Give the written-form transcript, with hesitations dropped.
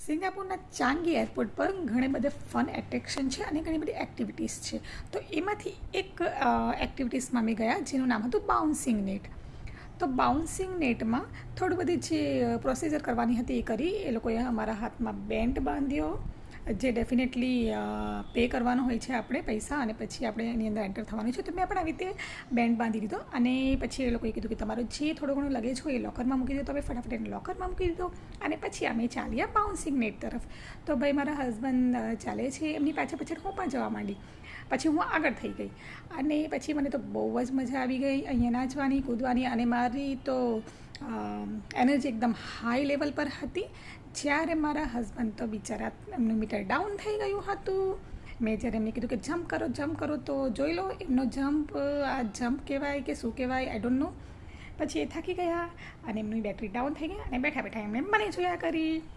સિંગાપુરના Changi airport પર ઘણી બધી ફન એટ્રેક્શન છે અને ઘણી બધી એક્ટિવિટીઝ છે. તો એમાંથી એક એક્ટિવિટીઝમાં અમે ગયા જેનું નામ હતું બાઉન્સિંગ નેટ. તો બાઉન્સિંગ નેટમાં થોડી બધી જે પ્રોસિજર કરવાની હતી એ કરી. એ લોકોએ અમારા હાથમાં બેન્ડ બાંધ્યો, જે ડેફિનેટલી પે કરવાનો હોય છે આપણે પૈસા, અને પછી આપણે એની અંદર એન્ટર થવાનું છે. તો મેં પણ આવી રીતે બેન્ડ બાંધી દીધો અને પછી એ લોકોએ કીધું કે તમારો જે થોડો ઘણો લગેજ હોય એ લોકરમાં મૂકી દીધો. તો અમે ફટાફટ એને લોકરમાં મૂકી દીધો અને પછી અમે ચાલ્યા બાઉન્સિંગ નેટ તરફ. તો ભાઈ મારા હસબન્ડ ચાલે છે, એમની પાછળ હું પણ જવા માંડી. પછી હું આગળ થઈ ગઈ અને પછી મને તો બહુ જ મજા આવી ગઈ અહીંયા નાચવાની, કૂદવાની, અને મારી તો એનર્જી એકદમ હાઈ લેવલ પર હતી. જ્યારે મારા હસબન્ડ તો બિચારા એમનું મીટર ડાઉન થઈ ગયું હતું. મેં જ્યારે એમને કીધું કે જમ્પ કરો તો જોઈ લો એમનો જમ્પ, આ જમ્પ કહેવાય કે શું કહેવાય, આઈ ડોન્ટ નો. પછી એ થાકી ગયા અને એમની બેટરી ડાઉન થઈ ગઈ અને બેઠા એમણે મને જોયા કરી.